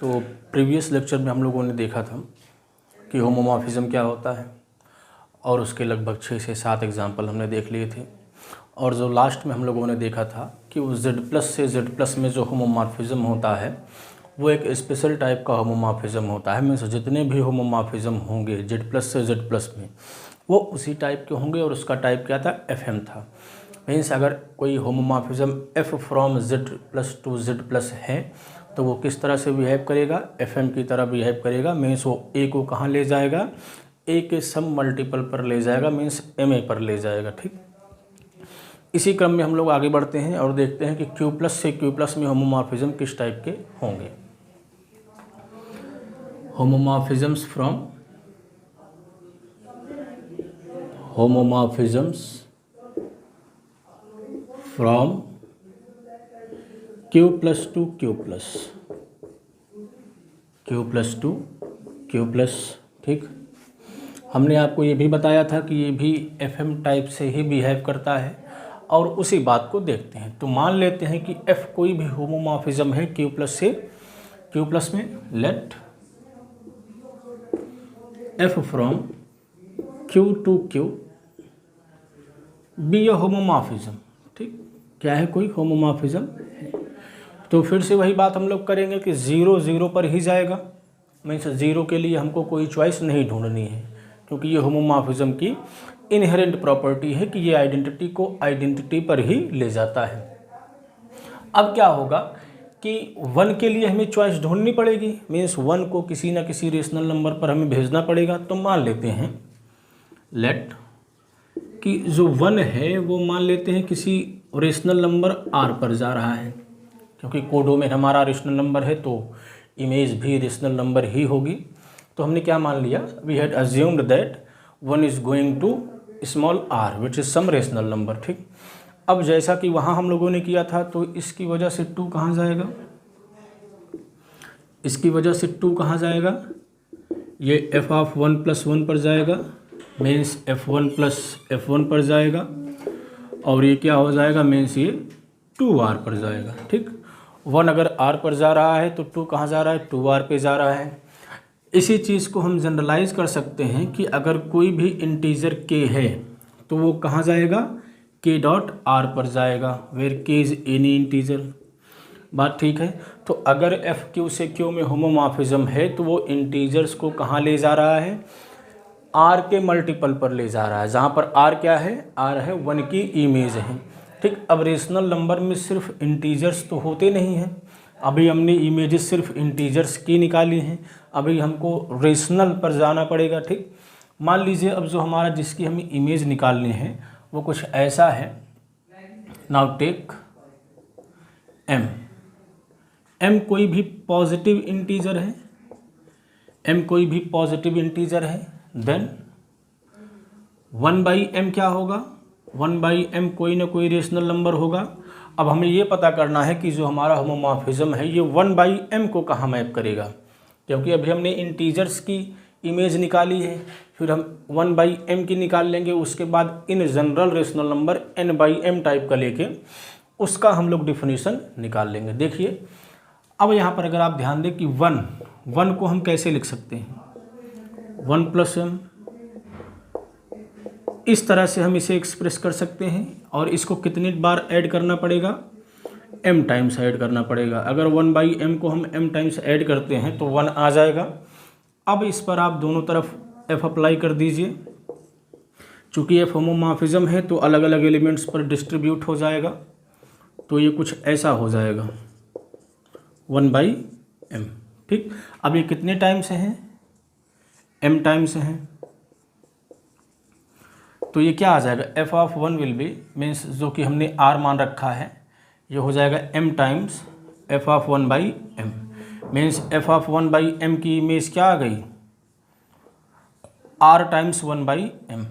तो previous lecture में हम लोगों ने देखा था कि होमोमॉर्फिज्म क्या होता है और उसके लगभग 6 से 7 एग्जाम्पल हमने देख लिए थे। और जो लास्ट में हम लोगों ने देखा था कि उस Z+ से Z+ में जो होमोमॉर्फिज्म होता है वो एक स्पेशल टाइप का होमोमॉर्फिज्म होता है। मीन्स जितने भी होमोमॉर्फिज्म होंगे Z+ से Z+ में वो उसी टाइप के होंगे और उसका टाइप क्या था, FM था। मीन्स अगर कोई homomorphism F from Z+ to Z+ है तो वो किस तरह से बिहेव करेगा, FM की तरह बिहेव करेगा। मीन्स वो A को कहाँ ले जाएगा, A के सम मल्टीपल पर ले जाएगा, मीन्स MA पर ले जाएगा। ठीक, इसी क्रम में हम लोग आगे बढ़ते हैं और देखते हैं कि Q+ से Q+ में होमोमॉर्फिज्म किस टाइप के होंगे। होमोमॉर्फिज्म्स फ्रॉम Q+ टू Q+, ठीक। हमने आपको ये भी बताया था कि ये भी FM टाइप से ही बिहेव करता है और उसी बात को देखते हैं। तो मान लेते हैं कि F कोई भी होमोमॉर्फिज्म है Q+ से Q+ में। Let F from Q to Q be a homomorphism. ठीक, क्या है, कोई होमोमॉर्फिज्म है। तो फिर से वही बात हम लोग करेंगे कि 0 0 पर ही जाएगा। मीन्स 0 के लिए हमको कोई चॉइस नहीं ढूंढनी है क्योंकि ये होमोमॉर्फिज्म की इनहेरेंट प्रॉपर्टी है कि ये आइडेंटिटी को आइडेंटिटी पर ही ले जाता है। अब क्या होगा कि 1 के लिए हमें चॉइस ढूंढनी पड़ेगी। मीन्स 1 को किसी ना किसी रेशनल नंबर पर हमें भेजना पड़ेगा। तो मान लेते हैं लेट कि जो 1 है वो मान लेते हैं किसी रेशनल नंबर R पर जा रहा है, क्योंकि कोडो में हमारा रेशनल नंबर है तो इमेज भी रेशनल नंबर ही होगी। तो हमने क्या मान लिया, we had assumed that 1 is going to small r which is some rational number. ठीक, अब जैसा कि वहाँ हम लोगों ने किया था तो इसकी वजह से 2 कहाँ जाएगा, इसकी वजह से 2 कहाँ जाएगा, ये f(1+1) पर जाएगा। मीन्स f1+f1 पर जाएगा और ये क्या हो जाएगा, मीन्स ये 2r पर जाएगा। ठीक, 1 अगर r पर जा रहा है तो 2 कहाँ जा रहा है, 2r पे जा रहा है। इसी चीज़ को हम जनरलाइज कर सकते हैं कि अगर कोई भी इंटीजर k है तो वो कहाँ जाएगा, k.r पर जाएगा, where k is any integer. बात ठीक है। तो अगर FQ से Q में होमोमॉर्फिज्म है तो वो इंटीजर्स को कहाँ ले जा रहा है, R के मल्टीपल पर ले जा रहा है, जहाँ पर R क्या है, R है 1 की इमेज है। ठीक, अब रेशनल नंबर में सिर्फ इंटीजर्स तो होते नहीं हैं। अभी हमने इमेजेस सिर्फ इंटीजर्स की निकाली हैं, अभी हमको रेशनल पर जाना पड़ेगा। ठीक, मान लीजिए अब जो हमारा जिसकी हमें इमेज निकालनी है वो कुछ ऐसा है। नाउ टेक M कोई भी पॉजिटिव इंटीजर है, M कोई भी पॉजिटिव इंटीजर है, देन 1/m क्या होगा, 1/m कोई ना कोई रेशनल नंबर होगा। अब हमें ये पता करना है कि जो हमारा होमोमॉर्फिज्म है ये 1/m को कहाँ मैप करेगा, क्योंकि अभी हमने इंटीजर्स की इमेज निकाली है, फिर हम 1/m की निकाल लेंगे, उसके बाद इन general rational number n/m type का लेके उसका हम लोग डिफिनीशन निकाल लेंगे। देखिए अब यहाँ पर अगर आप ध्यान दें कि 1 को हम कैसे लिख सकते हैं, 1+m, इस तरह से हम इसे एक्सप्रेस कर सकते हैं। और इसको कितनी बार ऐड करना पड़ेगा, m टाइम्स ऐड करना पड़ेगा। अगर 1/m को हम m टाइम्स ऐड करते हैं तो 1 आ जाएगा। अब इस पर आप दोनों तरफ f अप्लाई कर दीजिए। चूँकि f होमोमॉर्फिज्म है तो अलग अलग एलिमेंट्स पर डिस्ट्रीब्यूट हो जाएगा, तो ये कुछ ऐसा हो जाएगा 1/m। ठीक, अब ये कितने टाइम्स हैं, m टाइम्स हैं, तो ये क्या आ जाएगा, f(1) विल बी, मीन्स जो कि हमने r मान रखा है ये हो जाएगा m times f(1/m), means f(1/m) की इमेज क्या आ गई, r टाइम्स 1/m।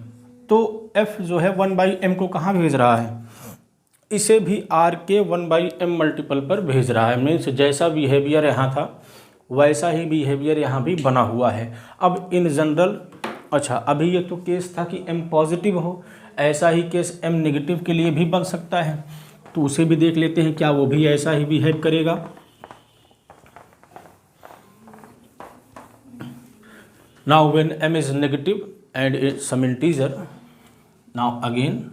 तो f जो है 1/m को कहाँ भेज रहा है, इसे भी r के 1/m मल्टीपल पर भेज रहा है। मीन्स जैसा बिहेवियर यहाँ था वैसा ही बिहेवियर यहाँ भी बना हुआ है। अब इन जनरल, अच्छा अभी ये तो केस था कि m पॉजिटिव हो, ऐसा ही केस m नेगेटिव के लिए भी बन सकता है, तो उसे भी देख लेते हैं क्या वो भी ऐसा ही बिहेव करेगा। Now when m is negative and it's some integer, now again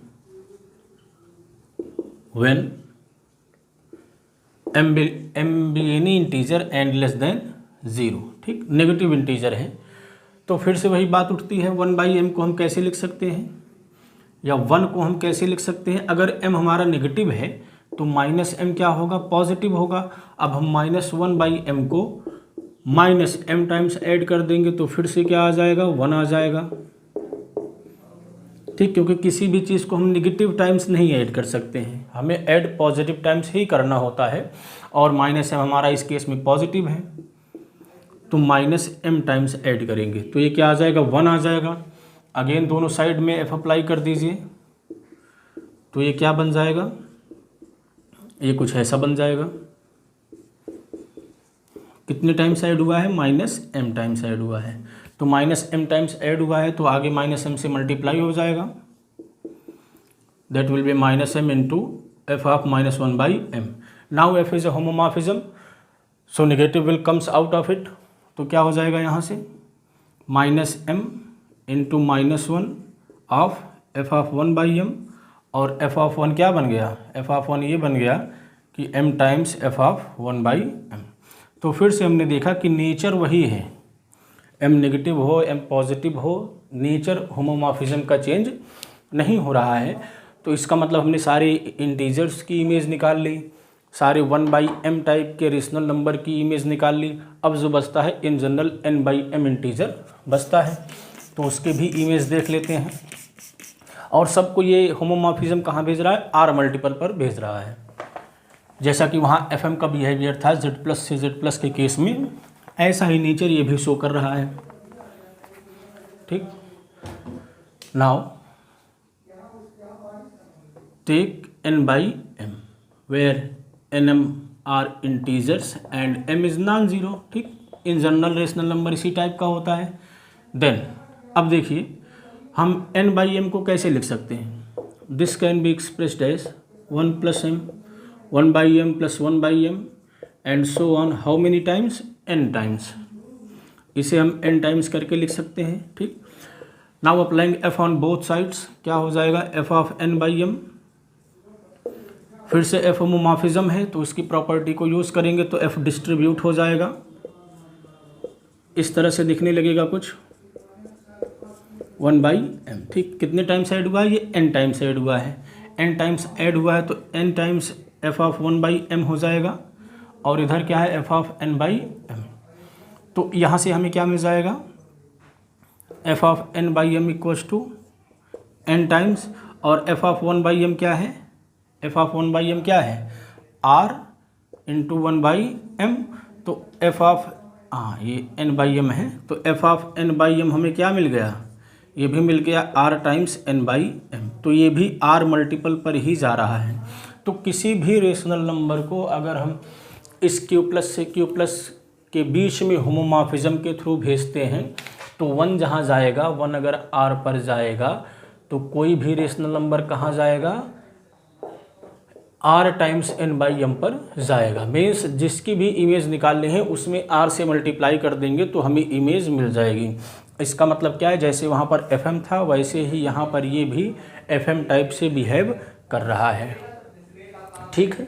when m be any integer and less than 0, ठीक, नेगेटिव इंटीजर है, तो फिर से वही बात उठती है, 1/m को हम कैसे लिख सकते हैं या 1 को हम कैसे लिख सकते हैं। अगर m हमारा नेगेटिव है तो -m क्या होगा, पॉजिटिव होगा। अब हम -1/m को -m टाइम्स ऐड कर देंगे तो फिर से क्या आ जाएगा, 1 आ जाएगा, ठीक, क्योंकि किसी भी चीज़ को हम नेगेटिव टाइम्स नहीं ऐड कर सकते हैं, हमें ऐड पॉजिटिव टाइम्स ही करना होता है, और -m हमारा इस केस में पॉजिटिव है, तो -m टाइम्स ऐड करेंगे तो ये क्या आ जाएगा, 1 आ जाएगा। अगेन दोनों साइड में f अप्लाई कर दीजिए तो ये क्या बन जाएगा, ये कुछ ऐसा बन जाएगा। कितने टाइम्स ऐड हुआ है, -m टाइम्स ऐड हुआ है, तो -m टाइम्स ऐड हुआ है तो आगे -m से मल्टीप्लाई हो जाएगा, that will be -m into f of -1/m। Now f is a homomorphism, so negative will comes out of it, तो क्या हो जाएगा यहाँ से, -m into -1 of f of 1/m, और f ऑफ 1 क्या बन गया, f ऑफ 1 ये बन गया कि m times f of 1/m। तो फिर से हमने देखा कि नेचर वही है, m नेगेटिव हो m पॉजिटिव हो, नेचर होमोमॉर्फिज्म का चेंज नहीं हो रहा है। तो इसका मतलब हमने सारे इंटीजर्स की इमेज निकाल ली, सारे 1/m टाइप के रेशनल नंबर की इमेज निकाल ली। अब जो बचता है इन जनरल n/m इंटीजर बचता है, तो उसके भी इमेज देख लेते हैं। और सबको ये होमोमॉर्फिज्म कहाँ भेज रहा है, r मल्टीपल पर भेज रहा है, जैसा कि वहाँ fm का बिहेवियर था z+ से z+ के केस में, ऐसा ही नेचर ये भी शो कर रहा है, ठीक। Now take n/m where nm are integers and m is non zero, ठीक, इन जनरल रेशनल नंबर इसी टाइप का होता है। देन अब देखिए हम n/m को कैसे लिख सकते हैं, this can be expressed as 1 + m, 1/m + 1/m and so on, how many times, n times, इसे हम n टाइम्स करके लिख सकते हैं, ठीक। Now applying f on both sides, क्या हो जाएगा, f ऑफ n/m, फिर से f होमोमॉर्फिज्म है तो इसकी प्रॉपर्टी को यूज़ करेंगे तो f डिस्ट्रीब्यूट हो जाएगा, इस तरह से दिखने लगेगा कुछ 1/m, ठीक। कितने टाइम्स ऐड हुआ है, ये n टाइम्स ऐड हुआ है, n टाइम्स ऐड हुआ है तो n times f of 1/m हो जाएगा, और इधर क्या है, f ऑफ n/m, तो यहाँ से हमें क्या मिल जाएगा, f of n/m equals to n times, और f ऑफ 1/m क्या है, f ऑफ 1/m क्या है, r इंटू 1/m, तो f ऑफ, हाँ ये n/m है, तो f ऑफ n/m हमें क्या मिल गया, ये भी मिल गया r टाइम्स n/m, तो ये भी r मल्टीपल पर ही जा रहा है। तो किसी भी रेशनल नंबर को अगर हम इस q+ से q+ के बीच में होमोमॉर्फिज्म के थ्रू भेजते हैं तो 1 जहाँ जाएगा, 1 अगर r पर जाएगा तो कोई भी रेशनल नंबर कहाँ जाएगा, r टाइम्स n/m पर जाएगा। मीन्स जिसकी भी इमेज निकालनी है उसमें r से मल्टीप्लाई कर देंगे तो हमें इमेज मिल जाएगी। इसका मतलब क्या है, जैसे वहाँ पर fm था वैसे ही यहाँ पर ये भी fm टाइप से बिहेव कर रहा है, ठीक है।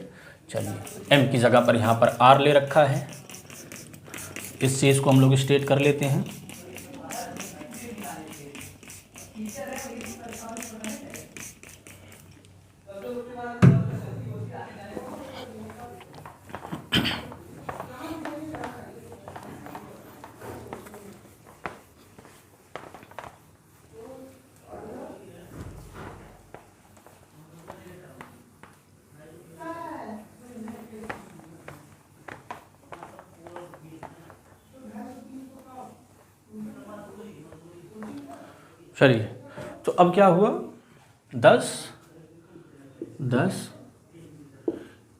चलिए m की जगह पर यहाँ पर r ले रखा है, इस चीज़ को हम लोग स्टेट कर लेते हैं। चलिए तो अब क्या हुआ, 10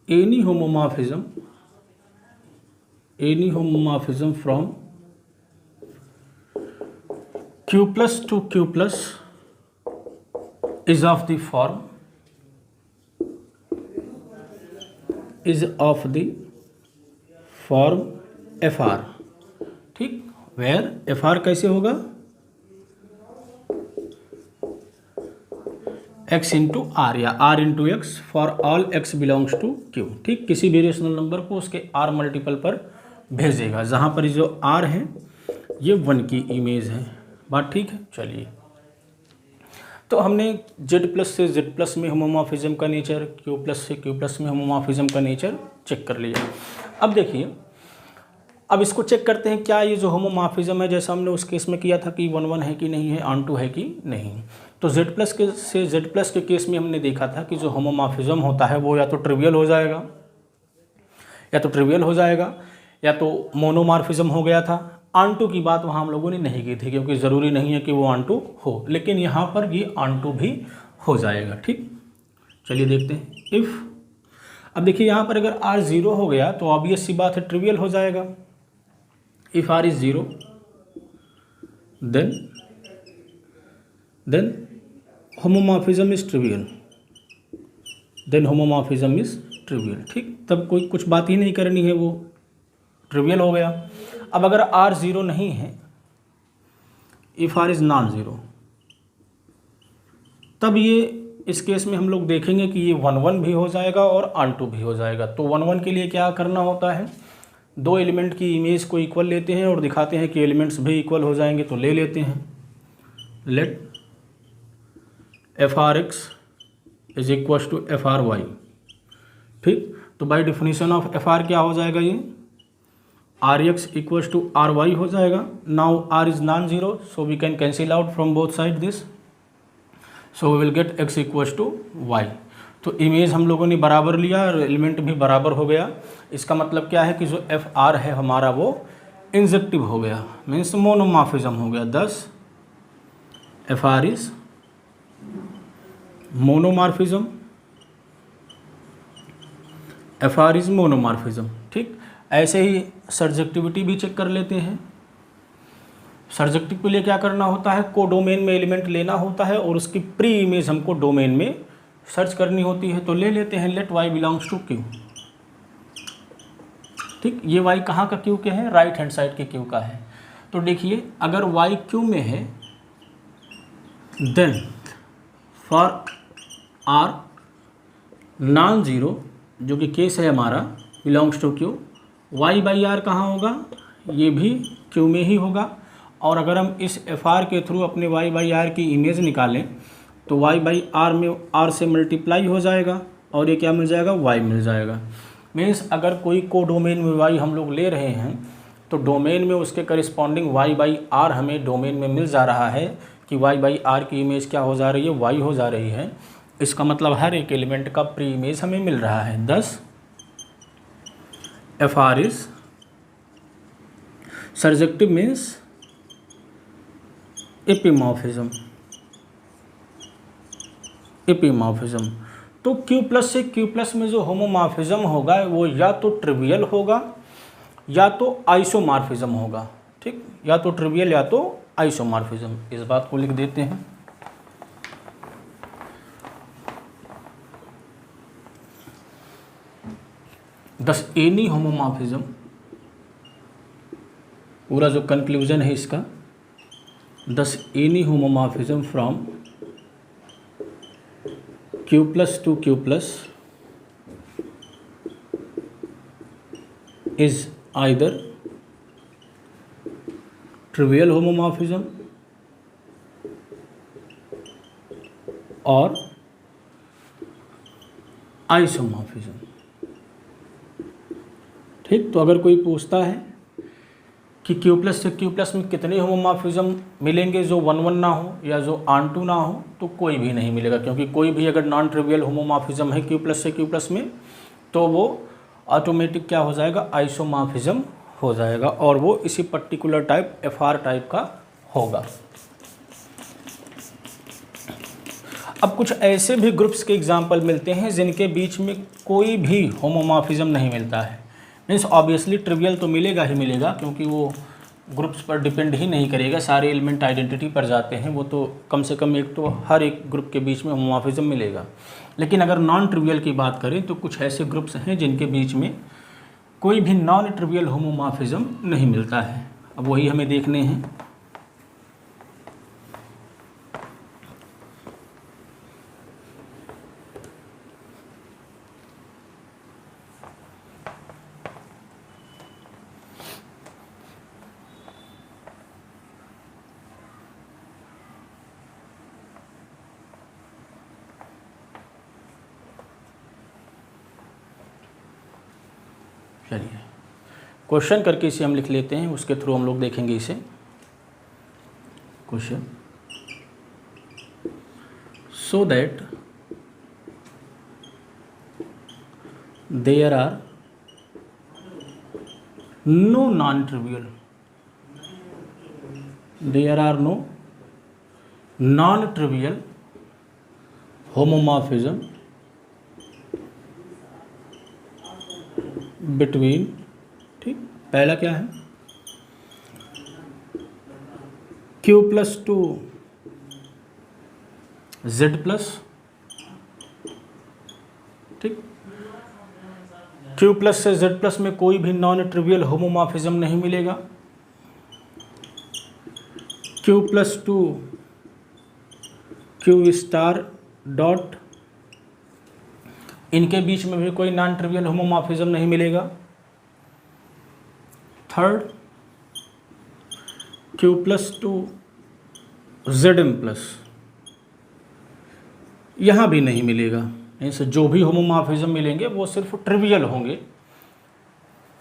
any homomorphism from q+ to q+ is of the form fr, ठीक, वेयर एफ आर कैसे होगा, x इंटू आर या r into X for all x belongs to q। ठीक, किसी भी रेशनल नंबर को उसके r मल्टीपल पर भेजेगा, जहाँ पर जो r है ये 1 की इमेज है। बात ठीक है। चलिए, तो हमने z प्लस से z प्लस में होमोमॉर्फिज्म का नेचर, q प्लस से q प्लस में होमोमॉर्फिज्म का नेचर चेक कर लिया। अब देखिए, अब इसको चेक करते हैं क्या ये जो होमोमॉर्फिज्म है, जैसा हमने उस केस में किया था कि 1 1 है कि नहीं है, ऑन टू है कि नहीं। तो z प्लस के से z प्लस के केस में हमने देखा था कि जो होमोमॉर्फिज्म होता है वो या तो ट्रिवियल हो जाएगा, या तो मोनोमॉर्फिज्म हो गया था। ऑन टू की बात वहाँ हम लोगों ने नहीं की थी, क्योंकि ज़रूरी नहीं है कि वो ऑन टू हो, लेकिन यहाँ पर ये ऑन टू भी हो जाएगा। ठीक, चलिए देखते हैं। इफ़, अब देखिए यहाँ पर अगर r 0 हो गया तो ऑब्वियस सी बात है ट्रिवियल हो जाएगा। If r is 0 then homomorphism is trivial, ठीक, तब कोई कुछ बात ही नहीं करनी है, वो ट्रिवियल हो गया। अब अगर r 0 नहीं है, if r is non zero, तब ये इस केस में हम लोग देखेंगे कि ये 1 1 भी हो जाएगा और ऑन टू भी हो जाएगा। तो 1 1 के लिए क्या करना होता है, दो एलिमेंट की इमेज को इक्वल लेते हैं और दिखाते हैं कि एलिमेंट्स भी इक्वल हो जाएंगे, तो ले लेते हैं। Let F R X is equal to F R Y. ठीक, तो by definition of F R क्या हो जाएगा, ये R X equal to R Y हो जाएगा। Now R is non zero, so we can cancel out from both side this, so we will get X equal to Y. तो image हम लोगों ने बराबर लिया और एलिमेंट भी बराबर हो गया। इसका मतलब क्या है कि जो एफ आर है हमारा वो इंजेक्टिव हो गया, मीन्स मोनोमॉर्फिज्म हो गया। दस F R is मोनोमॉर्फिज्म, F R is मोनोमॉर्फिज्म। ठीक, ऐसे ही सर्जेक्टिविटी भी चेक कर लेते हैं। सर्जेक्टिव के लिए क्या करना होता है, कोडोमेन में एलिमेंट लेना होता है और उसकी प्री इमेज हमको डोमेन में सर्च करनी होती है। तो ले लेते हैं, let y belongs to q। ठीक, ये y कहाँ का q के है, राइट हैंड साइड के q का है। तो देखिए, अगर y q में है then for r non zero, जो कि केस है हमारा, belongs to q, y by R कहाँ होगा, ये भी q में ही होगा। और अगर हम इस एफ आर के थ्रू अपने y बाई आर की इमेज निकालें तो y बाई आर में r से मल्टीप्लाई हो जाएगा और ये क्या मिल जाएगा, y मिल जाएगा। मीन्स अगर कोई को डोमेन में y हम लोग ले रहे हैं तो डोमेन में उसके करिस्पॉन्डिंग y बाई आर हमें डोमेन में मिल जा रहा है कि y बाई आर की इमेज क्या हो जा रही है, y हो जा रही है। इसका मतलब हर एक एलिमेंट का प्री इमेज हमें मिल रहा है। Thus F R is surjective means epimorphism, epimorphism. तो Q प्लस से Q प्लस में जो होमोमॉर्फिज्म होगा वो या तो ट्रिवियल होगा या तो आइसोमॉर्फिज्म होगा। ठीक, या तो ट्रिवियल या तो आइसोमॉर्फिज्म, इस बात को लिख देते हैं। दस एनी होमोमॉर्फिज्म, पूरा जो कंक्लूजन है इसका, दस any homomorphism from Q plus to Q plus is either trivial homomorphism or isomorphism। ठीक, तो अगर कोई पूछता है कि Q प्लस से Q प्लस में कितने होमोमॉर्फिज्म मिलेंगे जो 1 1 ना हो या जो ऑन टू ना हो, तो कोई भी नहीं मिलेगा, क्योंकि कोई भी अगर नॉन ट्रिवियल होमोमॉर्फिज्म है Q प्लस से Q प्लस में तो वो ऑटोमेटिक क्या हो जाएगा, आइसोमॉर्फिज्म हो जाएगा और वो इसी particular type F R type का होगा। अब कुछ ऐसे भी ग्रुप्स के एग्जाम्पल मिलते हैं जिनके बीच में कोई भी होमोमॉर्फिज्म नहीं मिलता है। मीन्स ऑब्वियसली ट्रिवियल तो मिलेगा ही मिलेगा, क्योंकि वो ग्रुप्स पर डिपेंड ही नहीं करेगा, सारे एलिमेंट आइडेंटिटी पर जाते हैं, वो तो कम से कम एक तो हर एक ग्रुप के बीच में होमोमॉर्फिज्म मिलेगा। लेकिन अगर नॉन ट्रिवियल की बात करें तो कुछ ऐसे ग्रुप्स हैं जिनके बीच में कोई भी नॉन ट्रिवियल होमोमॉर्फिज्म नहीं मिलता है। अब वही हमें देखने हैं। चलिए क्वेश्चन करके इसे हम लिख लेते हैं, उसके थ्रू हम लोग देखेंगे इसे। Question, so that there are no non trivial, there are no non trivial homomorphism between, ठीक, पहला क्या है, Q plus to Z plus, ठीक, Q प्लस से Z प्लस में कोई भी नॉन ट्रिवियल होमोमॉर्फिज्म नहीं मिलेगा। Q plus to Q star dot, इनके बीच में भी कोई नॉन ट्रिवियल होमोमॉर्फिज्म नहीं मिलेगा। Third, Q plus to ZM plus, यहाँ भी नहीं मिलेगा। इनसे जो भी होमोमॉर्फिज्म मिलेंगे वो सिर्फ ट्रिवियल होंगे,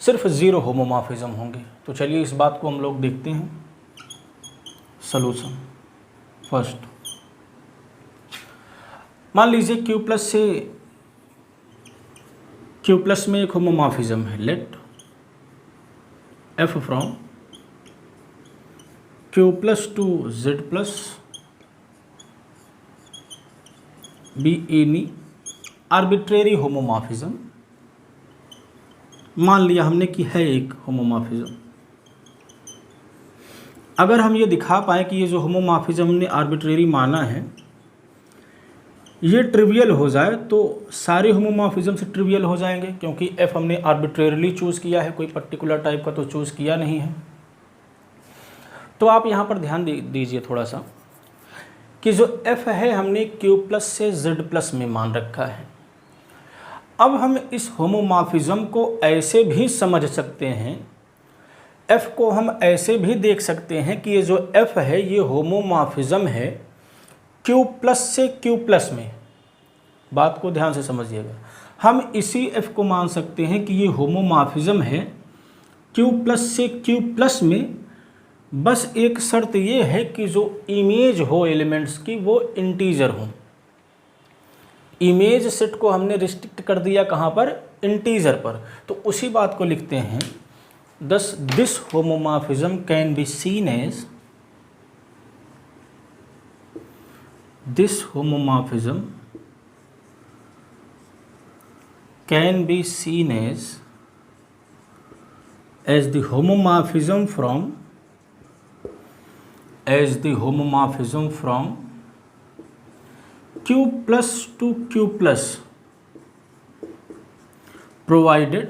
सिर्फ ज़ीरो होमोमॉर्फिज्म होंगे। तो चलिए इस बात को हम लोग देखते हैं। सॉल्यूशन, फर्स्ट, मान लीजिए Q प्लस से Q प्लस में एक होमोमॉर्फिज्म है। Let F from Q plus to Z plus be any arbitrary homomorphism. मान लिया हमने कि है एक होमोमॉर्फिज्म। अगर हम ये दिखा पाए कि ये जो होमोमॉर्फिज्म हमने आर्बिट्रेरी माना है ये ट्रिवियल हो जाए, तो सारे होमोमॉर्फिज्म से ट्रिवियल हो जाएंगे, क्योंकि F हमने आर्बिट्रेरली चूज़ किया है, कोई पर्टिकुलर टाइप का तो चूज़ किया नहीं है। तो आप यहाँ पर ध्यान दीजिए थोड़ा सा कि जो F है हमने Q प्लस से Z प्लस में मान रखा है। अब हम इस होमोमॉर्फिज्म को ऐसे भी समझ सकते हैं, F को हम ऐसे भी देख सकते हैं कि ये जो F है ये होमोमॉर्फिज्म है Q प्लस से Q प्लस में। बात को ध्यान से समझिएगा, हम इसी F को मान सकते हैं कि ये होमोमॉर्फिज्म है Q प्लस से Q प्लस में। बस एक शर्त ये है कि जो इमेज हो एलिमेंट्स की वो इंटीजर हो। इमेज सेट को हमने रिस्ट्रिक्ट कर दिया कहाँ पर, इंटीजर पर। तो उसी बात को लिखते हैं, thus this homomorphism can be seen as, this homomorphism can be seen as the homomorphism from Q plus to Q plus provided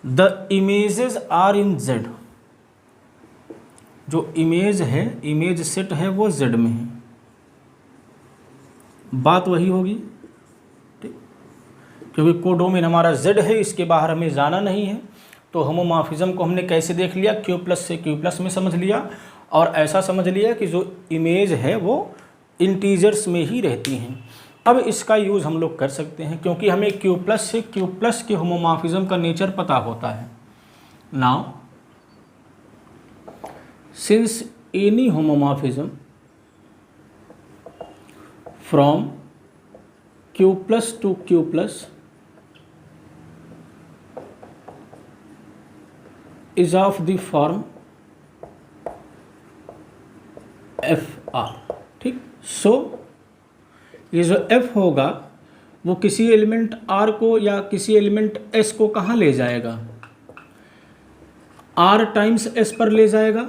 the images are in Z। जो इमेज है, इमेज सेट है वो Z में है। बात वही होगी, ठीक, क्योंकि कोडोमेन हमारा Z है, इसके बाहर हमें जाना नहीं है। तो होमोमॉर्फिज्म को हमने कैसे देख लिया, Q प्लस से Q प्लस में समझ लिया, और ऐसा समझ लिया कि जो इमेज है वो इंटीजर्स में ही रहती हैं। अब इसका यूज़ हम लोग कर सकते हैं, क्योंकि हमें Q प्लस से Q प्लस के होमोमॉर्फिज्म का नेचर पता होता है। Now since any homomorphism from Q plus to Q plus is of the form FR, ठीक। सो ये जो F होगा वो किसी एलिमेंट R को या किसी एलिमेंट S को कहाँ ले जाएगा, R टाइम्स S पर ले जाएगा।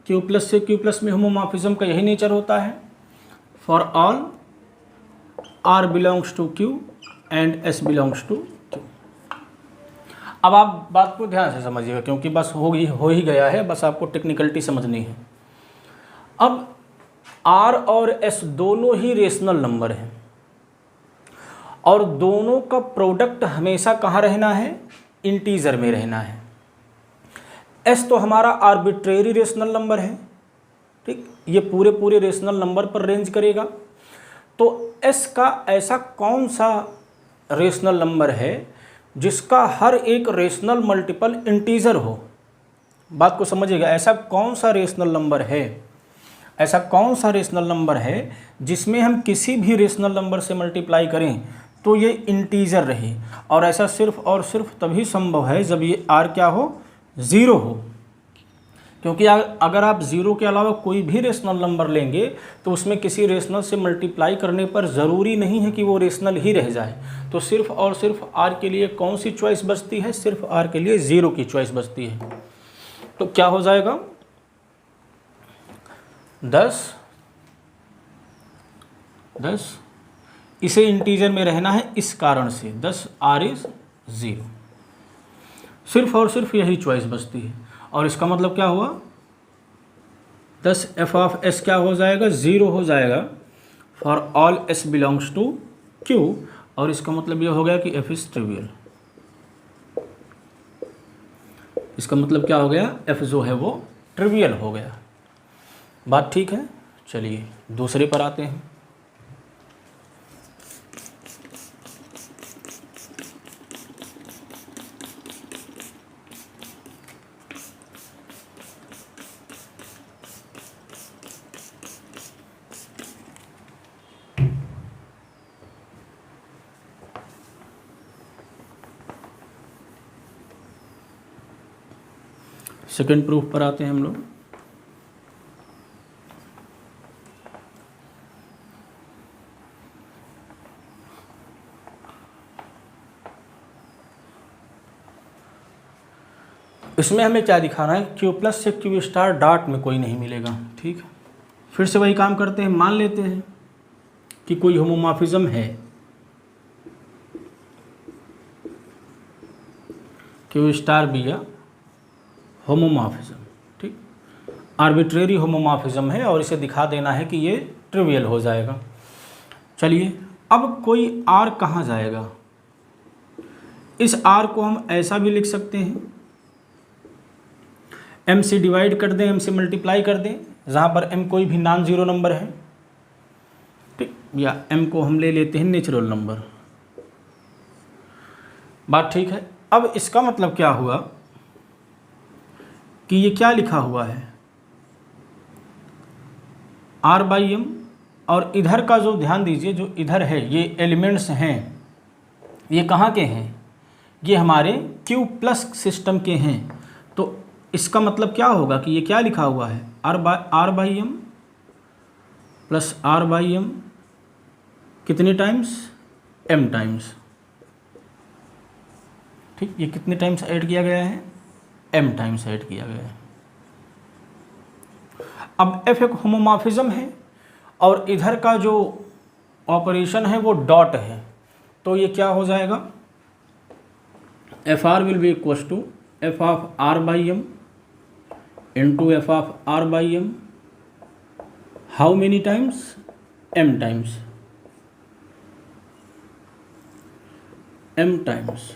Q प्लस से Q प्लस में होमोमॉर्फिज्म का यही नेचर होता है। For all R belongs to Q and S belongs to Q। अब आप बात को ध्यान से समझिएगा, क्योंकि बस हो ही गया है, बस आपको टेक्निकलिटी समझनी है। अब R और S दोनों ही रेशनल नंबर हैं और दोनों का प्रोडक्ट हमेशा कहाँ रहना है? इंटीजर में रहना है। S तो हमारा आर्बिट्रेरी रेशनल नंबर है, ठीक, ये पूरे रेशनल नंबर पर रेंज करेगा। तो S का ऐसा कौन सा रेशनल नंबर है जिसका हर एक रेशनल मल्टीपल इंटीजर हो? बात को समझिएगा, ऐसा कौन सा रेशनल नंबर है, ऐसा कौन सा रेशनल नंबर है जिसमें हम किसी भी रेशनल नंबर से मल्टीप्लाई करें तो ये इंटीजर रहे? और ऐसा सिर्फ और सिर्फ तभी संभव है जब ये R क्या हो? 0 हो। क्योंकि अगर आप 0 के अलावा कोई भी रेशनल नंबर लेंगे तो उसमें किसी रेशनल से मल्टीप्लाई करने पर ज़रूरी नहीं है कि वो रेशनल ही रह जाए। तो सिर्फ और सिर्फ R के लिए कौन सी चॉइस बचती है? सिर्फ R के लिए 0 की चॉइस बचती है। तो क्या हो जाएगा? 10 इसे इंटीजर में रहना है, इस कारण से 10 R इज 0। सिर्फ और सिर्फ यही चॉइस बचती है। और इसका मतलब क्या हुआ? 10 f ऑफ s क्या हो जाएगा? 0 हो जाएगा for all s belongs to q। और इसका मतलब ये हो गया कि f इज ट्रिवियल। इसका मतलब क्या हो गया? f जो है वो ट्रिवियल हो गया। बात ठीक है? चलिए दूसरे पर आते हैं। सेकेंड प्रूफ पर आते हैं हम लोग। इसमें हमें क्या दिखाना है? Q प्लस से Q स्टार डॉट में कोई नहीं मिलेगा, ठीक है। फिर से वही काम करते हैं, मान लेते हैं कि कोई होमोमॉर्फिज्म है, Q स्टार भी या होमोमॉर्फिज्म, ठीक, आर्बिट्रेरी होमोमॉर्फिज्म है और इसे दिखा देना है कि ये ट्रिवियल हो जाएगा। चलिए अब कोई R कहाँ जाएगा? इस R को हम ऐसा भी लिख सकते हैं, M से डिवाइड कर दें, M से मल्टीप्लाई कर दें, जहाँ पर M कोई भी नॉन ज़ीरो नंबर है, ठीक, या M को हम ले लेते हैं नेचुरल नंबर। बात ठीक है। अब इसका मतलब क्या हुआ कि ये क्या लिखा हुआ है? R/M, और इधर का जो ध्यान दीजिए, जो इधर है ये एलिमेंट्स हैं, ये कहाँ के हैं? ये हमारे Q प्लस सिस्टम के हैं। तो इसका मतलब क्या होगा कि ये क्या लिखा हुआ है? R/M प्लस R/M कितने टाइम्स? M टाइम्स, ठीक। ये कितने टाइम्स ऐड किया गया है? M टाइम्स ऐड किया गया है। अब F एक होमोमॉर्फिज्म है और इधर का जो ऑपरेशन है वो डॉट है, तो ये क्या हो जाएगा? FR will be equal to F of R/M into F of R/M, how many times? M times, M times,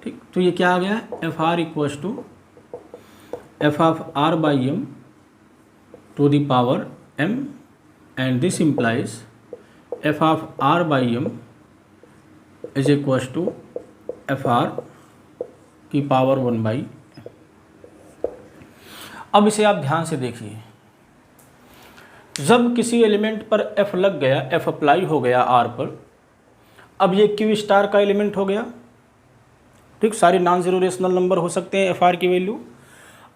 ठीक। तो ये क्या आ गया? FR equal to F of R/M to the power M, and this implies F of R/M is equal to FR की power 1/m। अब इसे आप ध्यान से देखिए, जब किसी एलिमेंट पर F लग गया, F अप्लाई हो गया R पर, अब ये Q स्टार का एलिमेंट हो गया, ठीक। सारे नॉन ज़ीरो रेशनल नंबर हो सकते हैं FR की वैल्यू।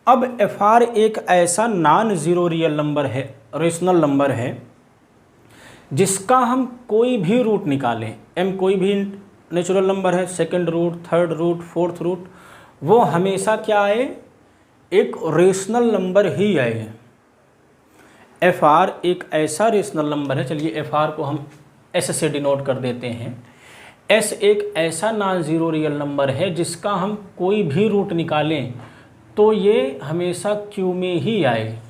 अब FR एक ऐसा नॉन ज़ीरो रियल नंबर है, रेशनल नंबर है, जिसका हम कोई भी रूट निकालें, M कोई भी नेचुरल नंबर है, second root, third root, fourth root, वो हमेशा क्या आए? एक रेशनल नंबर ही आए। FR एक ऐसा रेशनल नंबर है, चलिए FR को हम S से डिनोट कर देते हैं। एस एक ऐसा नॉन ज़ीरो रियल नंबर है जिसका हम कोई भी रूट निकालें तो ये हमेशा क्यू में ही आए।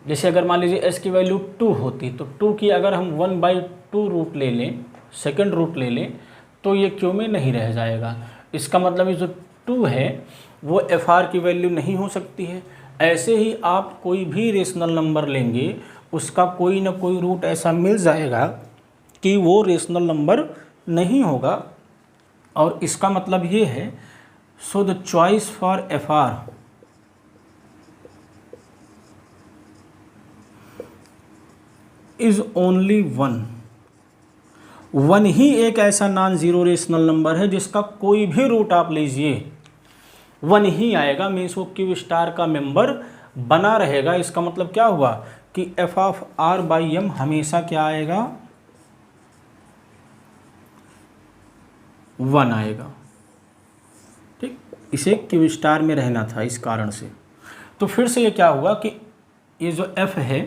जैसे अगर मान लीजिए एस की वैल्यू 2 होती तो 2 की अगर हम 1/2 रूट ले लें, सेकंड रूट ले लें, तो ये क्यू में नहीं रह जाएगा। इसका मतलब ये जो 2 है वो एफ आर की वैल्यू नहीं हो सकती है। ऐसे ही आप कोई भी रेशनल नंबर लेंगे उसका कोई ना कोई रूट ऐसा मिल जाएगा कि वो रेशनल नंबर नहीं होगा, और इसका मतलब ये है so the choice for F R is only one. One ही एक ऐसा नॉन ज़ीरो रेशनल नंबर है जिसका कोई भी रूट आप लीजिए वन ही आएगा, मीन्स वो क्यू स्टार का मेंबर बना रहेगा। इसका मतलब क्या हुआ कि F of R by M हमेशा क्या आएगा, वन आएगा। ठीक, इसे क्यू स्टार में रहना था इस कारण से। तो फिर से ये क्या हुआ कि ये जो एफ है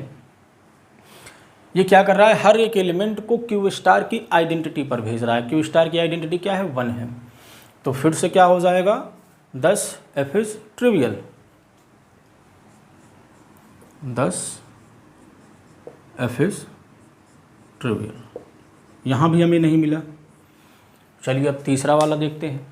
ये क्या कर रहा है, हर एक एलिमेंट को क्यू स्टार की आइडेंटिटी पर भेज रहा है। क्यू स्टार की आइडेंटिटी क्या है, वन है। तो फिर से क्या हो जाएगा, 10 F is trivial, 10 F is trivial. यहाँ भी हमें नहीं मिला। चलिए अब तीसरा वाला देखते हैं।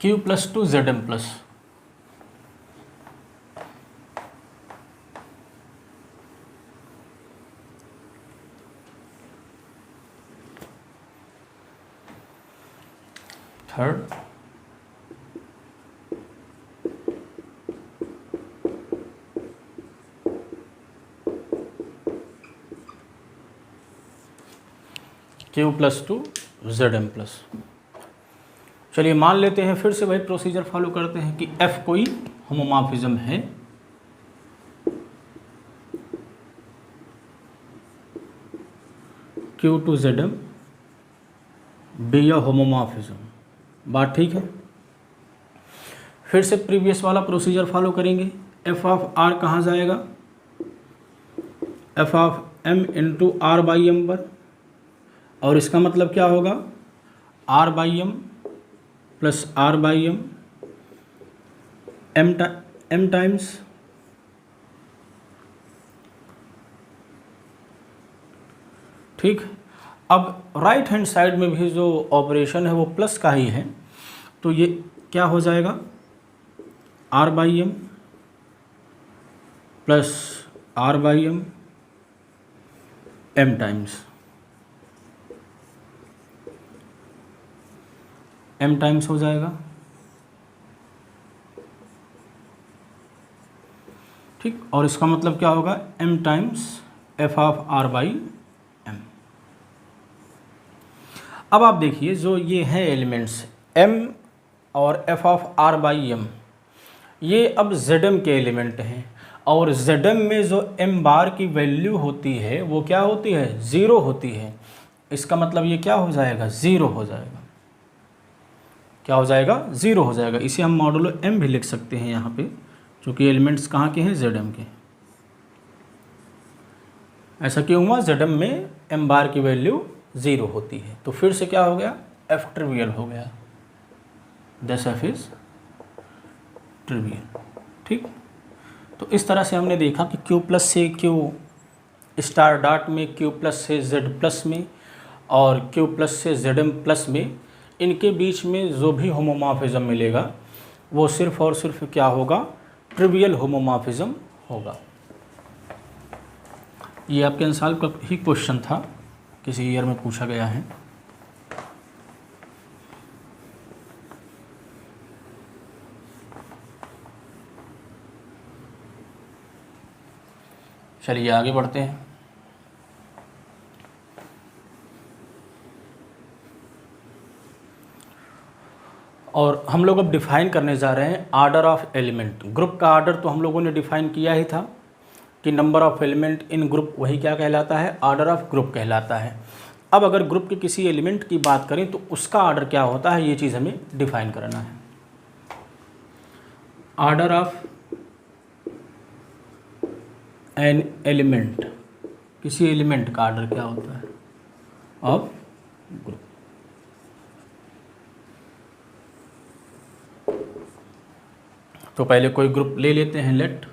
Q plus 2 ZM plus, third Q plus 2 ZM plus. चलिए मान लेते हैं, फिर से वही प्रोसीजर फॉलो करते हैं कि F कोई होमोमॉर्फिज्म है, Q to ZM be a homomorphism. बात ठीक है। फिर से प्रीवियस वाला प्रोसीजर फॉलो करेंगे। F ऑफ R कहाँ जाएगा, F of M into R by M पर, और इसका मतलब क्या होगा, R by M plus R by M M times ठीक। अब राइट हैंड साइड में भी जो ऑपरेशन है वो प्लस का ही है, तो ये क्या हो जाएगा, R by M plus R by M M times, M times हो जाएगा। ठीक, और इसका मतलब क्या होगा, M times F of R by M। अब आप देखिए जो ये है एलिमेंट्स M और F of R by M, ये अब ZM के एलिमेंट हैं, और ZM में जो M बार की वैल्यू होती है वो क्या होती है, ज़ीरो होती है। इसका मतलब ये क्या हो जाएगा, ज़ीरो हो जाएगा। क्या हो जाएगा, ज़ीरो हो जाएगा। इसे हम मॉडुलो M भी लिख सकते हैं यहाँ पे, क्योंकि एलिमेंट्स कहाँ के हैं, ZM के। ऐसा क्यों हुआ, ZM में M बार की वैल्यू ज़ीरो होती है। तो फिर से क्या हो गया, F ट्रिवियल हो गया, दस F इज ट्रिवियल। ठीक, तो इस तरह से हमने देखा कि Q प्लस से Q स्टार डॉट में, Q प्लस से Z प्लस में, और Q प्लस से ZM प्लस में, इनके बीच में जो भी होमोमॉर्फिज्म मिलेगा वो सिर्फ और सिर्फ क्या होगा, ट्रिवियल होमोमॉर्फिज्म होगा। ये आपके अंसाल का ही क्वेश्चन था, किसी ईयर में पूछा गया है। चलिए आगे बढ़ते हैं। और हम लोग अब डिफ़ाइन करने जा रहे हैं आर्डर ऑफ एलिमेंट। ग्रुप का आर्डर तो हम लोगों ने डिफ़ाइन किया ही था कि number of element in group, वही क्या कहलाता है, आर्डर ऑफ ग्रुप कहलाता है। अब अगर ग्रुप के किसी एलिमेंट की बात करें तो उसका आर्डर क्या होता है, ये चीज़ हमें डिफ़ाइन करना है। आर्डर ऑफ एन एलिमेंट, किसी एलिमेंट का आर्डर क्या होता है ऑफ ग्रुप। तो पहले कोई ग्रुप ले लेते हैं, let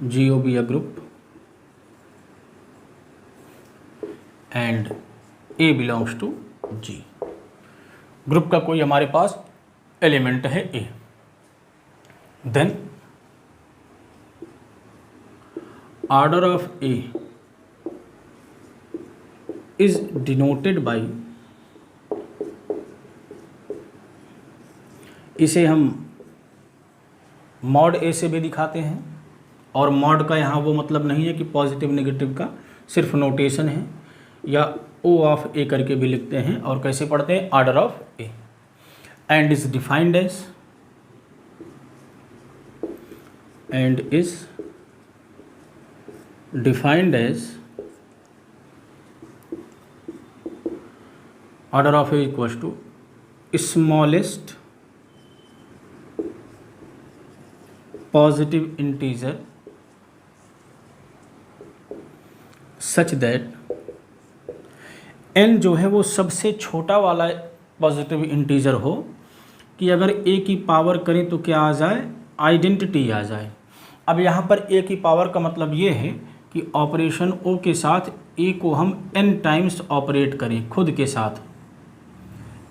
GO be a group and A belongs to G। ग्रुप का कोई हमारे पास एलिमेंट है A, then order of A is denoted by, इसे हम मॉड A से भी दिखाते हैं, और मॉड का यहाँ वो मतलब नहीं है कि पॉजिटिव नेगेटिव का, सिर्फ नोटेशन है, या O ऑफ A करके भी लिखते हैं। और कैसे पढ़ते हैं, order of A, and is defined as, and is defined as order of A equals to smallest positive integer such that n जो है वो सबसे छोटा वाला पॉजिटिव इंटीजर हो, कि अगर a की पावर करें तो क्या आ जाए, आइडेंटिटी आ जाए। अब यहाँ पर a की पावर का मतलब ये है कि ऑपरेशन o के साथ a को हम n टाइम्स ऑपरेट करें, खुद के साथ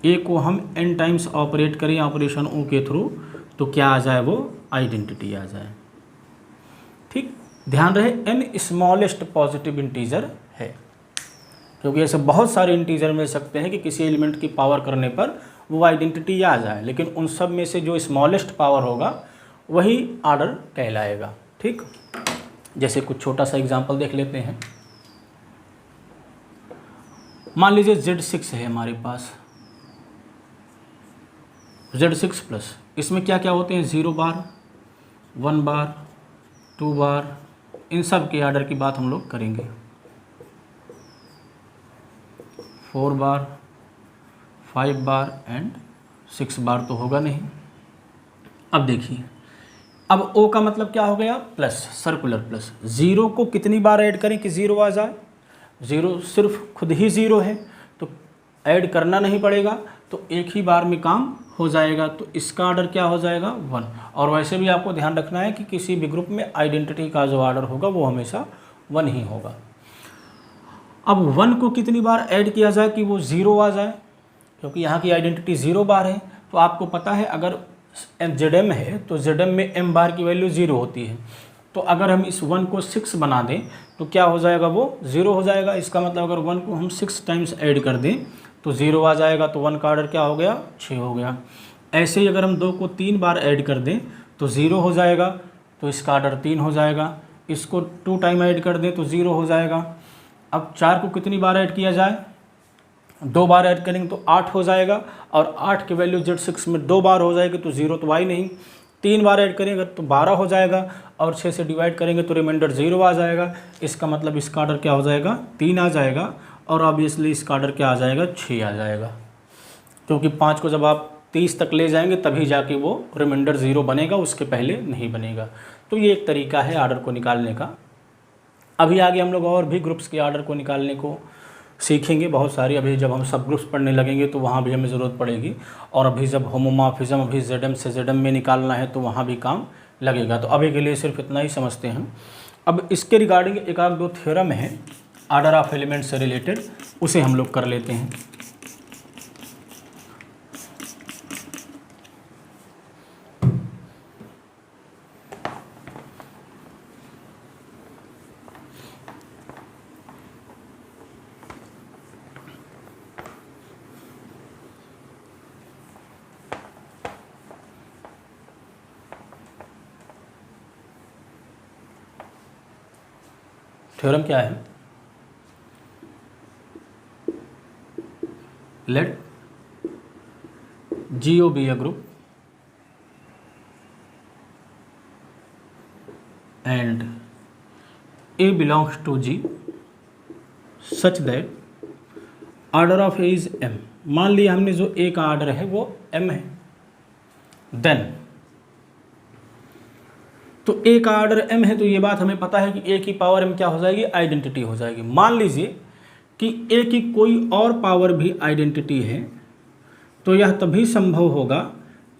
a को हम n टाइम्स ऑपरेट करें ऑपरेशन o के थ्रू, तो क्या आ जाए, वो आइडेंटिटी आ जाए। ठीक, ध्यान रहे n स्मॉलेस्ट पॉजिटिव इंटीजर है, क्योंकि ऐसे बहुत सारे इंटीजर मिल सकते हैं कि किसी एलिमेंट की पावर करने पर वो आइडेंटिटी आ जाए, लेकिन उन सब में से जो स्मॉलेस्ट पावर होगा वही आर्डर कहलाएगा। ठीक, जैसे कुछ छोटा सा एग्जांपल देख लेते हैं। मान लीजिए Z6 है हमारे पास, Z6 प्लस, इसमें क्या क्या होते हैं, 0 बार, 1 बार, 2 बार, इन सब के आर्डर की बात हम लोग करेंगे। 4 बार, 5 बार एंड 6 बार तो होगा नहीं। अब देखिए, अब O का मतलब क्या हो गया, प्लस, सर्कुलर प्लस। 0 को कितनी बार ऐड करें कि 0 आ जाए, 0 सिर्फ खुद ही 0 है तो ऐड करना नहीं पड़ेगा, तो एक ही बार में काम हो जाएगा, तो इसका आर्डर क्या हो जाएगा, 1। और वैसे भी आपको ध्यान रखना है कि किसी भी ग्रुप में आइडेंटिटी का जो आर्डर होगा वो हमेशा 1 ही होगा। अब 1 को कितनी बार ऐड किया जाए कि वो 0 आ जाए, क्योंकि यहाँ की आइडेंटिटी 0 बार है, तो आपको पता है अगर ZM है तो ZM में M बार की वैल्यू 0 होती है, तो अगर हम इस 1 को 6 बना दें तो क्या हो जाएगा, वो 0 हो जाएगा। इसका मतलब अगर 1 को हम 6 टाइम्स ऐड कर दें तो 0 आ जाएगा, तो 1 का आर्डर क्या हो गया, 6 हो गया। ऐसे ही अगर हम 2 को 3 बार ऐड कर दें तो 0 हो जाएगा, तो इसका आर्डर 3 हो जाएगा। इसको 2 टाइम ऐड कर दें तो 0 हो जाएगा। अब 4 को कितनी बार ऐड किया जाए, 2 बार ऐड करेंगे तो 8 हो जाएगा, और 8 की वैल्यू Z6 में 2 बार हो जाएगी तो 0 तो आई नहीं। 3 बार ऐड करेंगे तो 12 हो जाएगा, और 6 से डिवाइड करेंगे तो रिमाइंडर 0 आ जाएगा। इसका मतलब इसका आर्डर क्या हो जाएगा, 3 आ जाएगा, और ऑब्वियसली इसका आर्डर क्या आ जाएगा, 6 आ जाएगा, क्योंकि 5 को जब आप 30 तक ले जाएंगे तभी जाके वो रिमाइंडर 0 बनेगा, उसके पहले नहीं बनेगा। तो ये एक तरीका है आर्डर को निकालने का। अभी आगे हम लोग और भी ग्रुप्स के आर्डर को निकालने को सीखेंगे, बहुत सारी। अभी जब हम सब ग्रुप्स पढ़ने लगेंगे तो वहाँ भी हमें ज़रूरत पड़ेगी, और अभी जब होमोमॉर्फिज्म अभी ZM से ZM में निकालना है तो वहाँ भी काम लगेगा। तो अभी के लिए सिर्फ इतना ही समझते हैं। अब इसके रिगार्डिंग एक आध दो थ्योरम है आर्डर ऑफ एलिमेंट से रिलेटेड, उसे हम लोग कर लेते हैं। थ्योरम क्या है, late GO be a group and A belongs to G such that order of A is M। मान लिया हमने जो A का ऑर्डर है वो M है, देन तो A का ऑर्डर M है, तो ये बात हमें पता है कि A की पावर M क्या हो जाएगी, आइडेंटिटी हो जाएगी। मान लीजिए कि A की कोई और पावर भी आइडेंटिटी है, तो यह तभी संभव होगा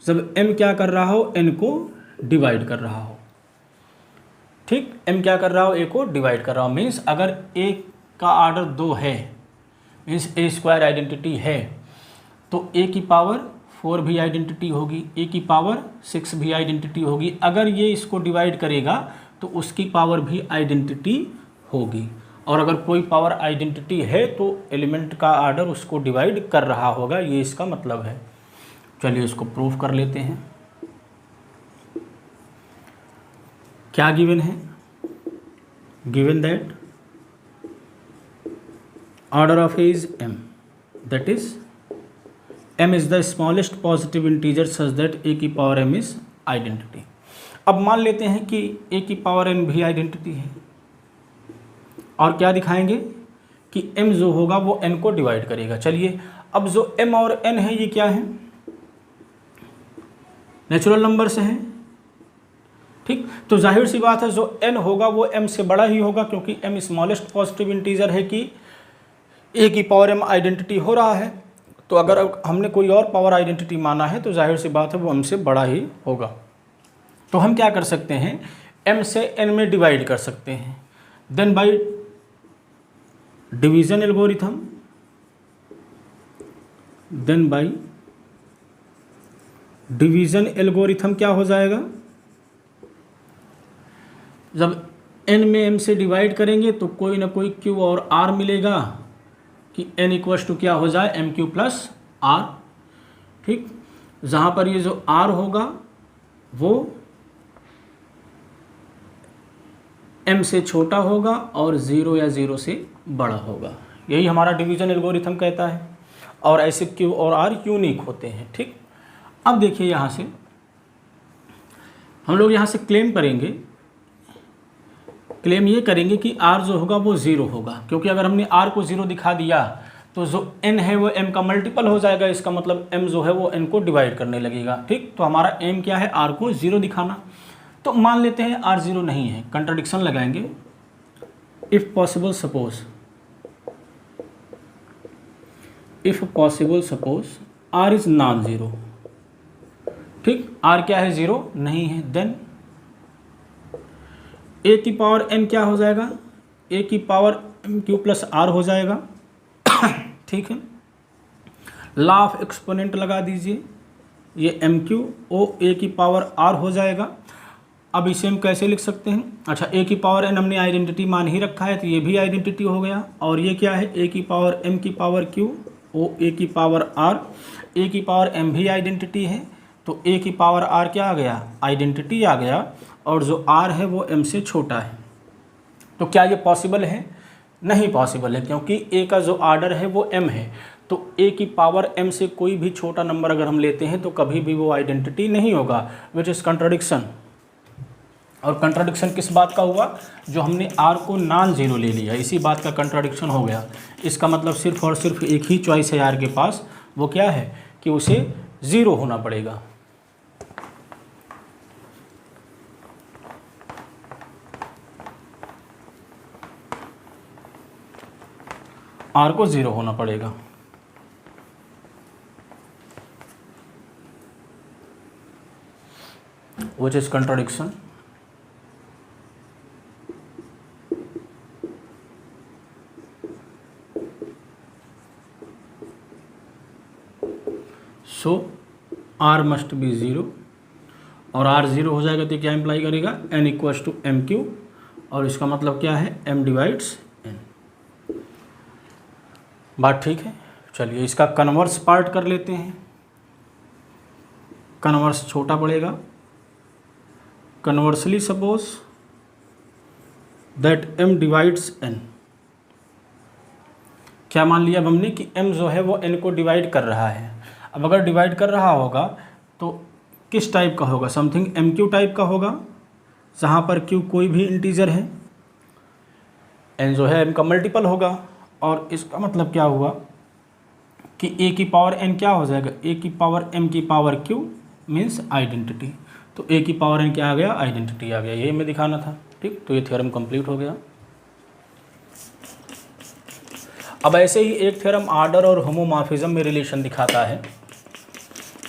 जब M क्या कर रहा हो, N को डिवाइड कर रहा हो। ठीक, M क्या कर रहा हो, A को डिवाइड कर रहा हो। मीन्स अगर A का ऑर्डर 2 है, मीन्स A स्क्वायर आइडेंटिटी है, तो A की पावर 4 भी आइडेंटिटी होगी, A की पावर 6 भी आइडेंटिटी होगी। अगर ये इसको डिवाइड करेगा तो उसकी पावर भी आइडेंटिटी होगी। और अगर कोई पावर आइडेंटिटी है तो एलिमेंट का ऑर्डर उसको डिवाइड कर रहा होगा, ये इसका मतलब है। चलिए इसको प्रूफ कर लेते हैं। क्या गिवन है, given that order of A is M, that is M is the smallest positive integer such that A की पावर M is identity। अब मान लेते हैं कि A की पावर M भी आइडेंटिटी है, और क्या दिखाएंगे कि M जो होगा वो N को डिवाइड करेगा। चलिए अब जो M और N है ये क्या है, नेचुरल नंबर से हैं। ठीक, तो जाहिर सी बात है जो N होगा वो M से बड़ा ही होगा, क्योंकि M स्मॉलेस्ट पॉजिटिव इंटीजर है कि A की पावर M आइडेंटिटी हो रहा है। तो अगर हमने कोई और पावर आइडेंटिटी माना है तो जाहिर सी बात है वो M से बड़ा ही होगा। तो हम क्या कर सकते हैं, M से N में डिवाइड कर सकते हैं, then by division algorithm, then by division algorithm क्या हो जाएगा, जब N में M से डिवाइड करेंगे तो कोई ना कोई Q और R मिलेगा कि N इक्वल्स टू क्या हो जाए, MQ प्लस R। ठीक, जहाँ पर ये जो R होगा वो M से छोटा होगा और 0 या 0 से बड़ा होगा। यही हमारा डिवीजन एल्गोरिथम कहता है, और ऐसे Q और R यूनिक होते हैं। ठीक, अब देखिए यहाँ से हम लोग यहाँ से क्लेम करेंगे, क्लेम ये करेंगे कि R जो होगा वो 0 होगा, क्योंकि अगर हमने R को 0 दिखा दिया तो जो N है वो M का मल्टीपल हो जाएगा। इसका मतलब M जो है वो N को डिवाइड करने लगेगा। ठीक, तो हमारा एम क्या है, R को 0 दिखाना। तो मान लेते हैं R 0 नहीं है, कंट्राडिक्शन लगाएंगे। If possible suppose R is non zero. ठीक, R क्या है, 0 नहीं है, देन A की पावर N क्या हो जाएगा, A की पावर MQ प्लस R हो जाएगा। ठीक है, लॉ ऑफ एक्सपोनेंट लगा दीजिए, ये MQ ओ A की पावर R हो जाएगा। अब इसे हम कैसे लिख सकते हैं, अच्छा A की पावर N हमने आइडेंटिटी मान ही रखा है तो ये भी आइडेंटिटी हो गया, और ये क्या है, A की पावर M की पावर Q ओ A की पावर R, A की पावर M भी आइडेंटिटी है तो A की पावर R क्या आ गया, आइडेंटिटी आ गया, और जो R है वो M से छोटा है। तो क्या ये पॉसिबल है, नहीं पॉसिबल है, क्योंकि A का जो ऑर्डर है वो M है। तो A की पावर M से कोई भी छोटा नंबर अगर हम लेते हैं तो कभी भी वो आइडेंटिटी नहीं होगा, विच इज़ कंट्राडिक्शन। और कंट्राडिक्शन किस बात का हुआ, जो हमने R को नॉन ज़ीरो ले लिया, इसी बात का कंट्राडिक्शन हो गया। इसका मतलब सिर्फ और सिर्फ एक ही चॉइस है R के पास, वो क्या है कि उसे 0 होना पड़ेगा। R को 0 होना पड़ेगा। which is contradiction। So R must be 0, और R 0 हो जाएगा तो क्या इम्प्लाई करेगा, N इक्वल्स टू MQ, और इसका मतलब क्या है, M डिवाइड्स N। बात ठीक है। चलिए इसका कन्वर्स पार्ट कर लेते हैं। कन्वर्स छोटा पड़ेगा। Conversely suppose that M divides N। क्या मान लिया अब हमने कि M जो है वो N को डिवाइड कर रहा है। अब अगर डिवाइड कर रहा होगा तो किस टाइप का होगा, समथिंग एम क्यू टाइप का होगा, जहाँ पर क्यू कोई भी इंटीजर है, एन जो है एम का मल्टीपल होगा। और इसका मतलब क्या हुआ कि ए की पावर एन क्या हो जाएगा, ए की पावर एम की पावर क्यू मीन्स आइडेंटिटी। तो ए की पावर एन क्या आ गया, आइडेंटिटी आ गया, ये हमें दिखाना था। ठीक, तो ये थ्योरम कंप्लीट हो गया। अब ऐसे ही एक थ्योरम आर्डर और होमोमॉर्फिज्म में रिलेशन दिखाता है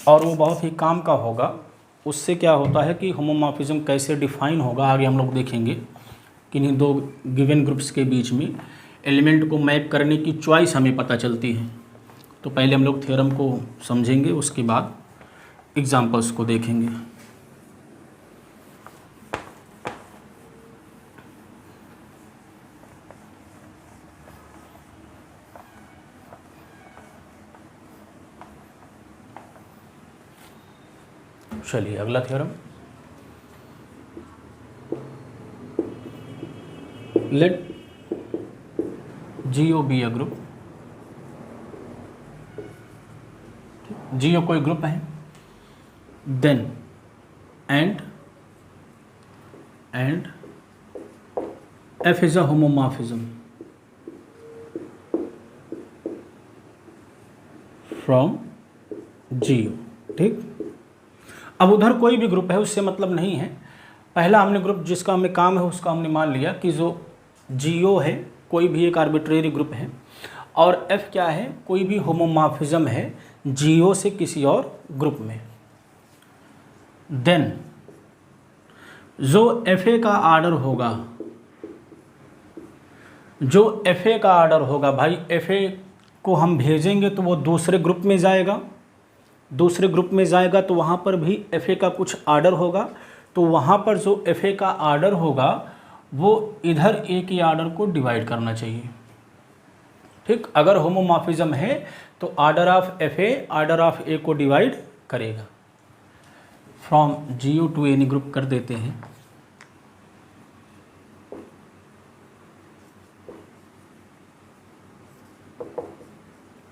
और वो बहुत ही काम का होगा। उससे क्या होता है कि होमोमॉर्फिज्म कैसे डिफाइन होगा आगे हम लोग देखेंगे। किन्हीं दो गिवन ग्रुप्स के बीच में एलिमेंट को मैप करने की चॉइस हमें पता चलती है। तो पहले हम लोग थ्योरम को समझेंगे, उसके बाद एग्जांपल्स को देखेंगे। चलिए अगला theorem, let G be a group. G कोई ग्रुप है, then and F is a homomorphism from G. ठीक, अब उधर कोई भी ग्रुप है उससे मतलब नहीं है। पहला हमने ग्रुप जिसका हमें काम है उसका हमने मान लिया कि जो जियो है कोई भी एक आर्बिट्रेरी ग्रुप है, और एफ क्या है, कोई भी होमोमॉर्फिज्म है जियो से किसी और ग्रुप में। देन जो एफ ए का आर्डर होगा, जो एफ ए का आर्डर होगा भाई, एफ ए को हम भेजेंगे तो वो दूसरे ग्रुप में जाएगा, दूसरे ग्रुप में जाएगा तो वहाँ पर भी एफ ए का कुछ आर्डर होगा। तो वहाँ पर जो एफ ए का आर्डर होगा वो इधर ए के आर्डर को डिवाइड करना चाहिए। ठीक, अगर होमोमॉर्फिज्म है तो order of F A order of A को डिवाइड करेगा। From G to any group कर देते हैं।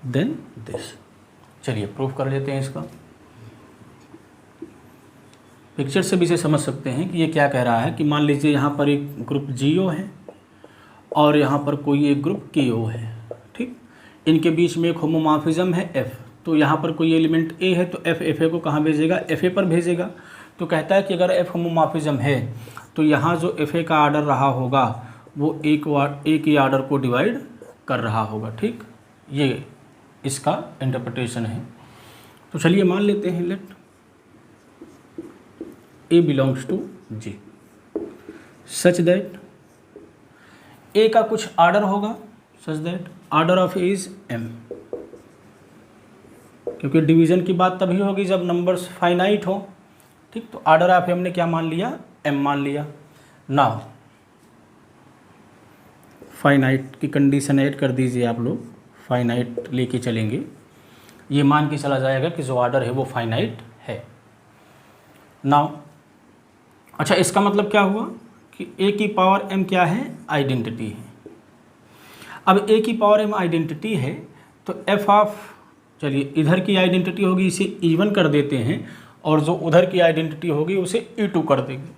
देन दिस, चलिए प्रूफ कर लेते हैं इसका। पिक्चर से भी इसे समझ सकते हैं कि ये क्या कह रहा है कि मान लीजिए यहाँ पर एक ग्रुप जियो है और यहाँ पर कोई एक ग्रुप केओ है। ठीक, इनके बीच में एक होमोमॉर्फिज्म है एफ। तो यहाँ पर कोई एलिमेंट ए है तो एफ एफ ए को कहाँ भेजेगा, एफ ए पर भेजेगा। तो कहता है कि अगर एफ होमोमॉर्फिज्म है तो यहाँ जो एफ ए का आर्डर रहा होगा वो ए के आर्डर को डिवाइड कर रहा होगा। ठीक, ये इसका इंटरप्रिटेशन है। तो चलिए मान लेते हैं let A belongs to G such that A का कुछ आर्डर होगा, such that order of A is M. क्योंकि डिवीज़न की बात तभी होगी जब नंबर्स फाइनाइट हो। ठीक, तो आर्डर ऑफ हमने क्या मान लिया, एम मान लिया। नाउ फाइनाइट की कंडीशन ऐड कर दीजिए आप लोग, फाइनाइट लेके चलेंगे। ये मान के चला जाएगा कि जो आर्डर है वो फाइनाइट है। नाउ अच्छा, इसका मतलब क्या हुआ कि ए की पावर एम क्या है, आइडेंटिटी है। अब ए की पावर एम आइडेंटिटी है तो एफ ऑफ, चलिए इधर की आइडेंटिटी होगी इसे E1 कर देते हैं और जो उधर की आइडेंटिटी होगी उसे E2 कर देंगे।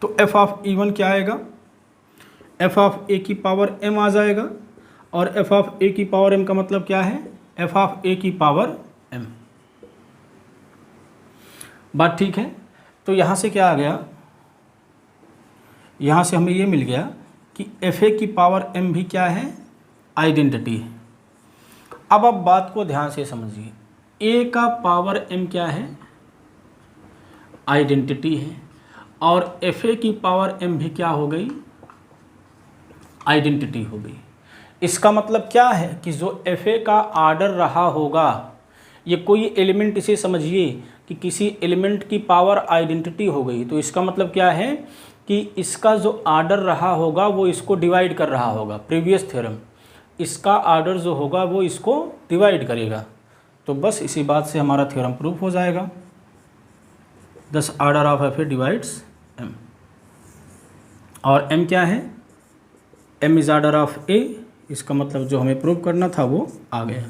तो एफ ऑफ E1 क्या आएगा, एफ ऑफ ए की पावर एम आ जाएगा। और एफ ऑफ ए की पावर एम का मतलब क्या है, एफ ऑफ ए की पावर एम। बात ठीक है। तो यहाँ से क्या आ गया, यहाँ से हमें ये मिल गया कि एफ ए की पावर एम भी क्या है, आइडेंटिटी है। अब आप बात को ध्यान से समझिए, ए का पावर एम क्या है, आइडेंटिटी है, और एफ ए की पावर एम भी क्या हो गई, आइडेंटिटी हो गई। इसका मतलब क्या है कि जो एफ ए का आर्डर रहा होगा, ये कोई एलिमेंट, इसे समझिए कि किसी एलिमेंट की पावर आइडेंटिटी हो गई, तो इसका मतलब क्या है कि इसका जो आर्डर रहा होगा वो इसको डिवाइड कर रहा होगा। प्रीवियस थ्योरम, इसका आर्डर जो होगा वो इसको डिवाइड करेगा। तो बस इसी बात से हमारा थ्योरम प्रूफ हो जाएगा। Thus order of F A divides M, और एम क्या है, M is order of A. इसका मतलब जो हमें प्रूव करना था वो आ गया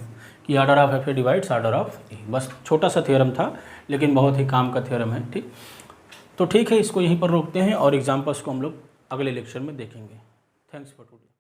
कि कि order of F A divides order of A. बस छोटा सा थ्योरम था लेकिन बहुत ही काम का थ्योरम है। ठीक, तो ठीक है, इसको यहीं पर रोकते हैं और एग्जाम्पल्स को हम लोग अगले लेक्चर में देखेंगे। Thanks for today.